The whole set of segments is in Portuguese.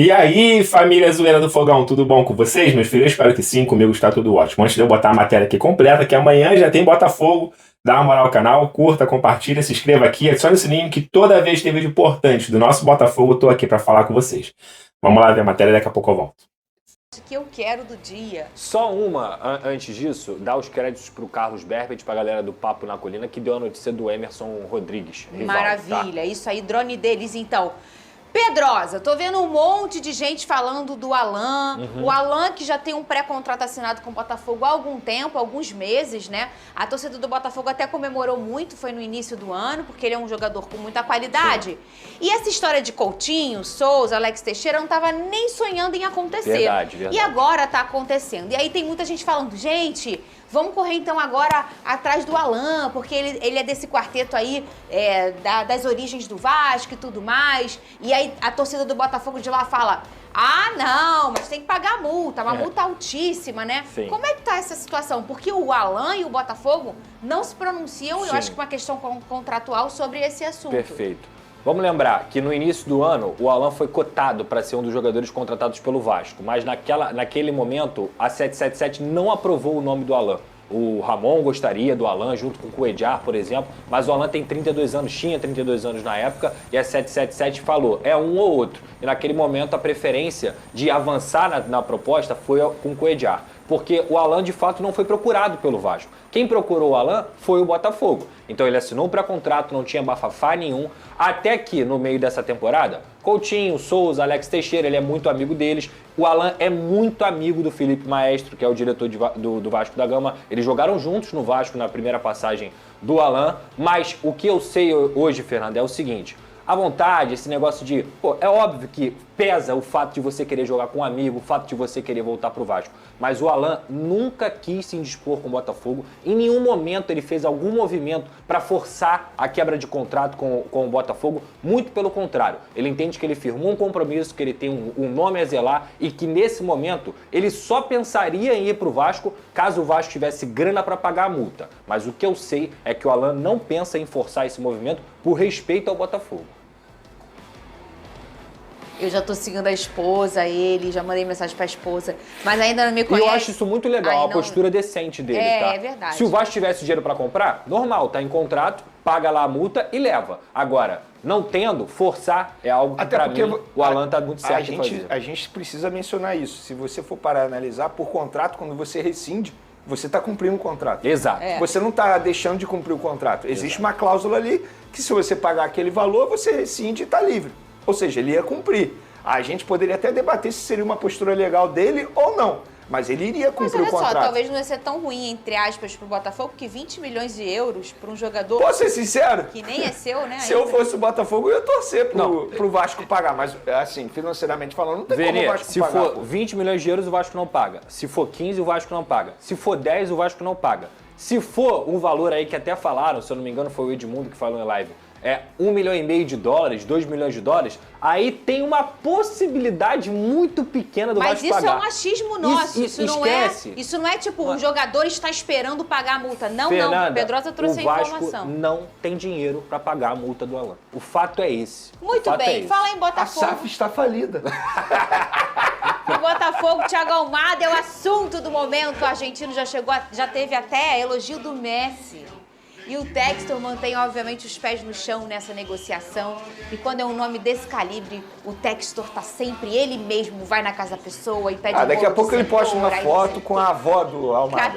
E aí, família Zoeira do Fogão, tudo bom com vocês, meus filhos? Eu espero que sim, comigo está tudo ótimo. Antes de eu botar a matéria aqui completa, que amanhã já tem Botafogo, dá uma moral ao canal, curta, compartilha, se inscreva aqui, adicione o sininho que toda vez tem vídeo importante do nosso Botafogo, eu tô aqui para falar com vocês. Vamos lá ver a matéria, daqui a pouco eu volto. Que eu quero do dia. Só uma, antes disso, dar os créditos pro Carlos Berbet, pra galera do Papo na Colina, que deu a notícia do Emerson Rodrigues. Rival, maravilha, tá? Isso aí, drone deles, então. Pedrosa, tô vendo um monte de gente falando do Alan. O Alan, que já tem um pré-contrato assinado com o Botafogo há algum tempo, alguns meses, né? A torcida do Botafogo até comemorou muito, foi no início do ano, porque ele é um jogador com muita qualidade. Sim. E essa história de Coutinho, Souza, Alex Teixeira, não tava nem sonhando em acontecer. Verdade. E agora tá acontecendo. E aí tem muita gente falando, gente, vamos correr então agora atrás do Alan, porque ele é desse quarteto aí, das origens do Vasco e tudo mais. E aí a torcida do Botafogo de lá fala, ah, não, mas tem que pagar a multa, uma multa altíssima, né? Sim. Como é que tá essa situação? Porque o Alan e o Botafogo não se pronunciam, eu acho que é uma questão contratual sobre esse assunto. Perfeito. Vamos lembrar que no início do ano, o Alan foi cotado para ser um dos jogadores contratados pelo Vasco, mas naquele momento, a 777 não aprovou o nome do Alan. O Ramon gostaria do Alan, junto com o Cuéllar, por exemplo, mas o Alan tem 32 anos, tinha 32 anos na época, e a 777 falou, é um ou outro. E naquele momento, a preferência de avançar na proposta foi com o Cuéllar, porque o Alan, de fato, não foi procurado pelo Vasco. Quem procurou o Alan foi o Botafogo. Então ele assinou um pré-contrato, não tinha bafafá nenhum, até que no meio dessa temporada, Coutinho, Souza, Alex Teixeira, ele é muito amigo deles. O Alan é muito amigo do Felipe Maestro, que é o diretor do Vasco da Gama. Eles jogaram juntos no Vasco na primeira passagem do Alan, mas o que eu sei hoje, Fernando, é o seguinte: a vontade, esse negócio de... Pô, é óbvio que pesa o fato de você querer jogar com um amigo, o fato de você querer voltar pro Vasco. Mas o Alan nunca quis se indispor com o Botafogo. Em nenhum momento ele fez algum movimento para forçar a quebra de contrato com o Botafogo. Muito pelo contrário. Ele entende que ele firmou um compromisso, que ele tem um nome a zelar e que nesse momento ele só pensaria em ir pro Vasco caso o Vasco tivesse grana para pagar a multa. Mas o que eu sei é que o Alan não pensa em forçar esse movimento por respeito ao Botafogo. Eu já tô seguindo a esposa, ele, já mandei mensagem pra esposa, mas ainda não me conhece. E eu acho isso muito legal, a postura decente dele, tá? É verdade. Se o Vasco tivesse dinheiro pra comprar, normal, tá em contrato, paga lá a multa e leva. Agora, não tendo, forçar é algo que pra mim o Alan tá muito certo em fazer. A gente precisa mencionar isso. Se você for parar a analisar, por contrato, quando você rescinde, você está cumprindo o contrato. Exato. Você não está deixando de cumprir o contrato. Existe uma cláusula ali que se você pagar aquele valor, você rescinde e está livre. Ou seja, ele ia cumprir. A gente poderia até debater se seria uma postura legal dele ou não. Mas ele iria cumprir o contrato. Mas olha só, talvez não ia ser tão ruim, entre aspas, pro Botafogo, que 20 milhões de euros para um jogador... Posso ser sincero? Que nem é seu, né? Se eu fosse o Botafogo, eu ia torcer pro Vasco pagar. Mas, assim, financeiramente falando, não tem como o Vasco se pagar. Se for 20 milhões de euros, o Vasco não paga. Se for 15, o Vasco não paga. Se for 10, o Vasco não paga. Se for um valor aí que até falaram, se eu não me engano, foi o Edmundo que falou em live, 1,5 milhão de dólares, 2 milhões de dólares, aí tem uma possibilidade muito pequena do Vasco pagar. Mas isso é um achismo nosso, esquece. Isso não é tipo, o jogador está esperando pagar a multa. Não, Fernanda, não, Pedrosa trouxe a informação. O Vasco não tem dinheiro para pagar a multa do Alan. O fato é esse. Muito bem, fala em Botafogo. A SAF está falida. O Botafogo, Thiago Almada é o assunto do momento. O argentino já teve até elogio do Messi. E o Textor mantém, obviamente, os pés no chão nessa negociação. E quando é um nome desse calibre, o Textor tá sempre, ele mesmo vai na casa da pessoa e pede daqui a pouco ele posta uma foto com a avó do Almada.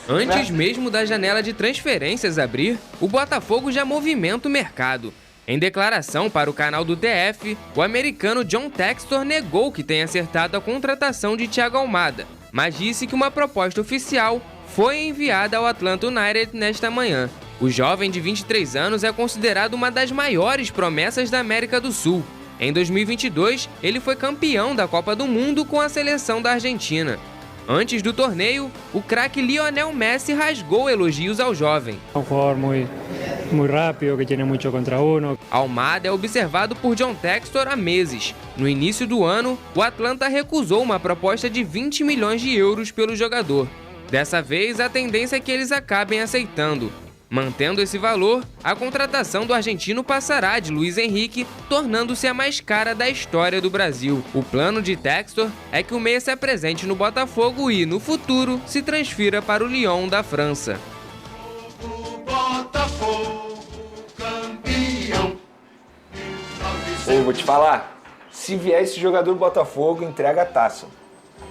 Antes mesmo da janela de transferências abrir, o Botafogo já movimenta o mercado. Em declaração para o canal do TF, o americano John Textor negou que tenha acertado a contratação de Thiago Almada, mas disse que uma proposta oficial foi enviada ao Atlanta United nesta manhã. O jovem de 23 anos é considerado uma das maiores promessas da América do Sul. Em 2022, ele foi campeão da Copa do Mundo com a seleção da Argentina. Antes do torneio, o craque Lionel Messi rasgou elogios ao jovem. Um jogador muito rápido, que tem muito contra uno. Almada é observado por John Textor há meses. No início do ano, o Atlanta recusou uma proposta de 20 milhões de euros pelo jogador. Dessa vez, a tendência é que eles acabem aceitando. Mantendo esse valor, a contratação do argentino passará de Luiz Henrique, tornando-se a mais cara da história do Brasil. O plano de Textor é que o meia se apresente no Botafogo e, no futuro, se transfira para o Lyon da França. Eu vou te falar, se vier esse jogador do Botafogo, entrega a taça.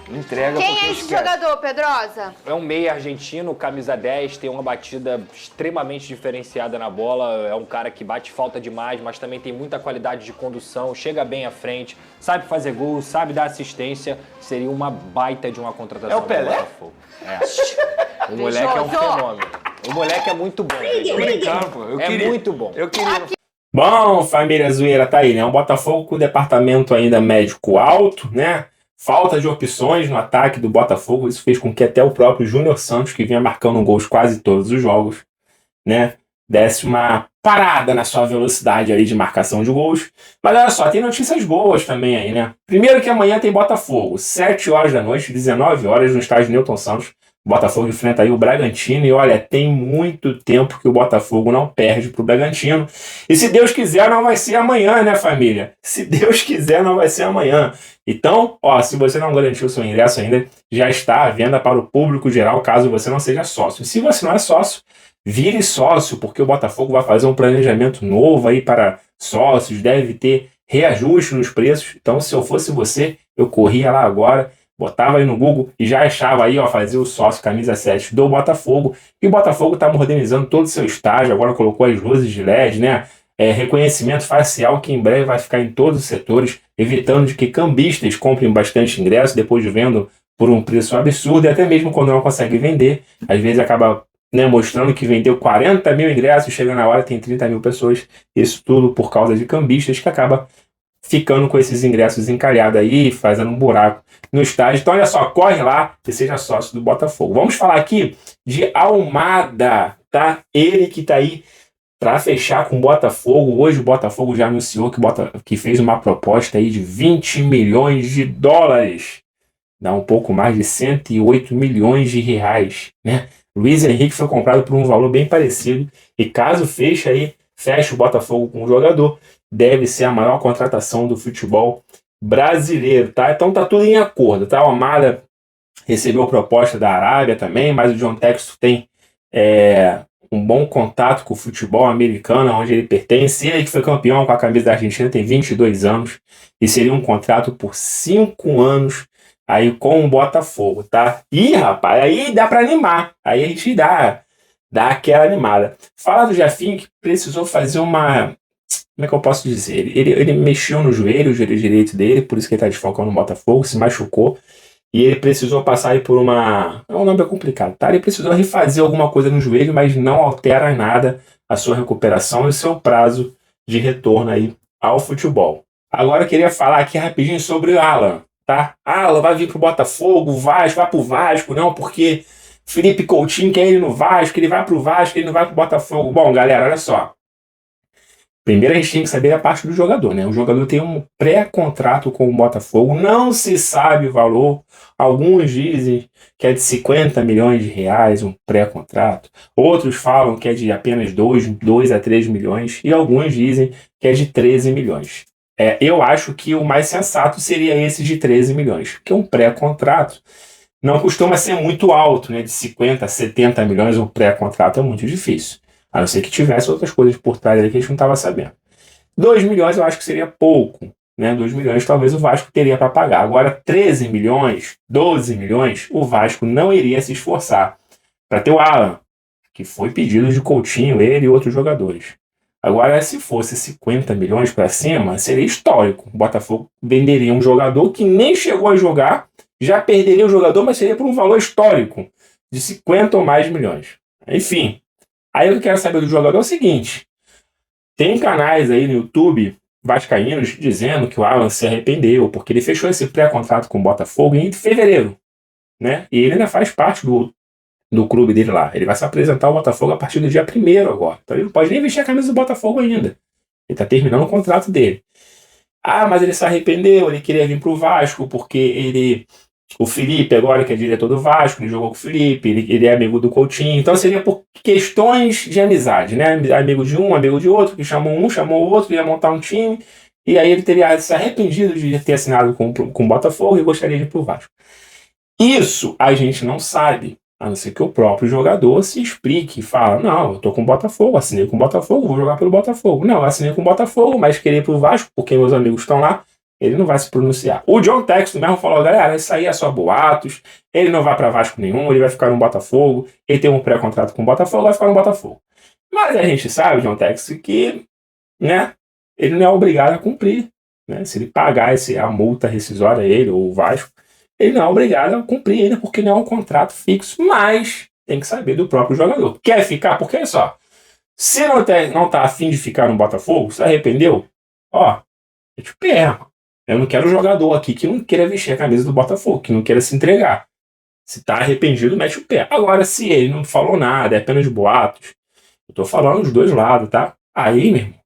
Entrega. Quem porque é esse esquece. jogador, Pedrosa? É um meia argentino, camisa 10, tem uma batida extremamente diferenciada na bola. É um cara que bate falta demais, mas também tem muita qualidade de condução, chega bem à frente, sabe fazer gol, sabe dar assistência. Seria uma baita de uma contratação. É o Pelé? do Botafogo. É. O moleque é um fenômeno. O moleque é muito bom. É muito bom. Eu queria. Bom, família zoeira, tá aí, né? Um Botafogo com o departamento ainda médico alto, né? Falta de opções no ataque do Botafogo. Isso fez com que até o próprio Júnior Santos, que vinha marcando gols quase todos os jogos, né, desse uma parada na sua velocidade aí de marcação de gols. Mas olha só, tem notícias boas também aí, né? Primeiro que amanhã tem Botafogo, 7 horas da noite, 19 horas, no estádio Newton Santos. O Botafogo enfrenta aí o Bragantino e olha, tem muito tempo que o Botafogo não perde pro Bragantino. E se Deus quiser, não vai ser amanhã, né, família? Se Deus quiser, não vai ser amanhã. Então, ó, se você não garantiu o seu ingresso ainda, já está à venda para o público geral, caso você não seja sócio. E se você não é sócio, vire sócio, porque o Botafogo vai fazer um planejamento novo aí para sócios, deve ter reajuste nos preços. Então, se eu fosse você, eu corria lá agora, botava aí no Google e já achava aí, ó, fazer o sócio camisa 7 do Botafogo. E o Botafogo está modernizando todo o seu estágio, agora colocou as luzes de LED, né? Reconhecimento facial que em breve vai ficar em todos os setores, evitando de que cambistas comprem bastante ingresso, depois vendo por um preço absurdo, e até mesmo quando não consegue vender, às vezes acaba, né, mostrando que vendeu 40 mil ingressos, chega na hora tem 30 mil pessoas, isso tudo por causa de cambistas que acaba ficando com esses ingressos encalhados aí, fazendo um buraco no estádio. Então olha só, corre lá e seja sócio do Botafogo. Vamos falar aqui de Almada, tá? Ele que tá aí para fechar com o Botafogo. Hoje o Botafogo já anunciou que fez uma proposta aí de 20 milhões de dólares. Dá um pouco mais de 108 milhões de reais, né? Luiz Henrique foi comprado por um valor bem parecido. E caso feche o Botafogo com o jogador, deve ser a maior contratação do futebol brasileiro, tá? Então tá tudo em acordo, tá? O Almada recebeu proposta da Arábia também, mas o John Textor tem um bom contato com o futebol americano, onde ele pertence. Ele que foi campeão com a camisa da Argentina, tem 22 anos, e seria um contrato por 5 anos aí com o Botafogo, tá? E, rapaz, aí dá pra animar. Aí a gente dá aquela animada. Fala do Jefinho que precisou fazer uma... Como é que eu posso dizer? Ele mexeu no joelho, o joelho direito dele, por isso que ele tá desfalcando no Botafogo, se machucou. E ele precisou passar aí por uma... O nome é complicado, tá? Ele precisou refazer alguma coisa no joelho, mas não altera nada a sua recuperação e o seu prazo de retorno aí ao futebol. Agora eu queria falar aqui rapidinho sobre o Alan, tá? Alan vai vir pro Botafogo, vai pro Vasco, não, porque Felipe Coutinho quer ele no Vasco, ele vai pro Vasco, ele não vai pro Botafogo. Bom, galera, olha só. Primeiro a gente tem que saber a parte do jogador, né? O jogador tem um pré-contrato com o Botafogo, não se sabe o valor. Alguns dizem que é de 50 milhões de reais um pré-contrato. Outros falam que é de apenas 2 a 3 milhões. E alguns dizem que é de 13 milhões. Eu acho que o mais sensato seria esse de 13 milhões. Porque um pré-contrato não costuma ser muito alto, né? De 50 a 70 milhões um pré-contrato é muito difícil. A não ser que tivesse outras coisas por trás ali que a gente não estava sabendo. 2 milhões eu acho que seria pouco, né? 2 milhões talvez o Vasco teria para pagar. Agora 13 milhões, 12 milhões, o Vasco não iria se esforçar para ter o Alan, que foi pedido de Coutinho, ele e outros jogadores. Agora, se fosse 50 milhões para cima, seria histórico. O Botafogo venderia um jogador que nem chegou a jogar, já perderia o jogador, mas seria por um valor histórico de 50 ou mais milhões. Enfim. Aí o que eu quero saber do jogador é o seguinte: tem canais aí no YouTube vascaínos dizendo que o Alan se arrependeu porque ele fechou esse pré-contrato com o Botafogo em fevereiro, né? E ele ainda faz parte do clube dele lá. Ele vai se apresentar ao Botafogo a partir do dia 1º agora. Então ele não pode nem vestir a camisa do Botafogo ainda. Ele tá terminando o contrato dele. Ah, mas ele se arrependeu, ele queria vir pro Vasco porque ele o Felipe agora, que é diretor do Vasco, ele jogou com o Felipe, ele é amigo do Coutinho, então seria por questões de amizade, né? Amigo de um, amigo de outro, que chamou um, chamou o outro, ia montar um time, e aí ele teria se arrependido de ter assinado com o Botafogo e gostaria de ir pro Vasco. Isso a gente não sabe, a não ser que o próprio jogador se explique e fala, não, eu tô com o Botafogo, assinei com o Botafogo, vou jogar pelo Botafogo. Não, eu assinei com o Botafogo, mas queria ir pro Vasco, porque meus amigos estão lá, ele não vai se pronunciar. O John Textor mesmo falou, galera, isso aí é só boatos, ele não vai pra Vasco nenhum, ele vai ficar no Botafogo, ele tem um pré-contrato com o Botafogo, vai ficar no Botafogo. Mas a gente sabe, John Textor, que, né, ele não é obrigado a cumprir, né? Se ele pagar a multa rescisória a ele, ou o Vasco, ele não é obrigado a cumprir ainda, porque não é um contrato fixo, mas tem que saber do próprio jogador. Quer ficar? Porque, olha só, se não tá afim de ficar no Botafogo, se arrependeu, ó, eu te perco. Eu não quero jogador aqui que não queira vestir a camisa do Botafogo, que não queira se entregar. Se tá arrependido, mete o pé. Agora, se ele não falou nada, é apenas boatos, eu tô falando dos dois lados, tá? Aí, meu irmão,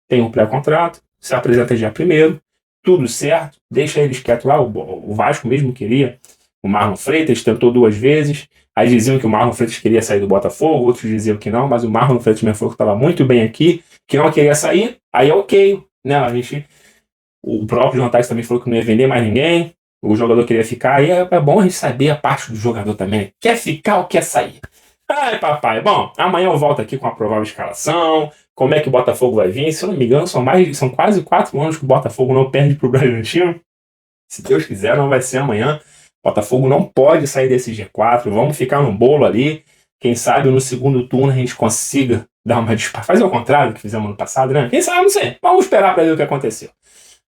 tem um pré-contrato, se apresenta dia 1º, tudo certo, deixa eles quietos lá, o Vasco mesmo queria, o Marlon Freitas tentou 2 vezes, aí diziam que o Marlon Freitas queria sair do Botafogo, outros diziam que não, mas o Marlon Freitas mesmo falou que estava muito bem aqui, que não queria sair, aí é ok, né, o próprio João Tais também falou que não ia vender mais ninguém, o jogador queria ficar, aí é bom a gente saber a parte do jogador também, quer ficar ou quer sair? Ai, papai, bom, amanhã eu volto aqui com a provável escalação, como é que o Botafogo vai vir, se eu não me engano, são quase 4 anos que o Botafogo não perde pro Bragantino, se Deus quiser, não vai ser amanhã, o Botafogo não pode sair desse G4, vamos ficar no bolo ali, quem sabe no segundo turno a gente consiga dar uma disparada, fazer o contrário do que fizemos ano passado, né, quem sabe, não sei, vamos esperar para ver o que aconteceu.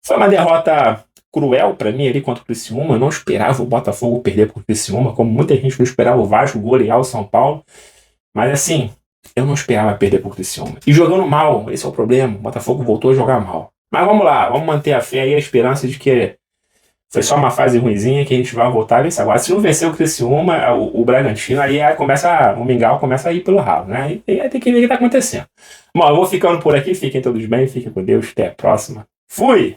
Foi uma derrota cruel para mim ali contra o Criciúma, eu não esperava o Botafogo perder pro Criciúma, como muita gente não esperava o Vasco golear o São Paulo, mas assim, eu não esperava perder pro Criciúma. E jogando mal, esse é o problema, o Botafogo voltou a jogar mal. Mas vamos lá, vamos manter a fé e a esperança de que foi só uma fase ruinzinha que a gente vai voltar a vencer. Agora, se não vencer o Criciúma, o Bragantino, aí o Mingau começa a ir pelo ralo, né? E aí tem que ver o que tá acontecendo. Bom, eu vou ficando por aqui, fiquem todos bem, fiquem com Deus, até a próxima. Fui!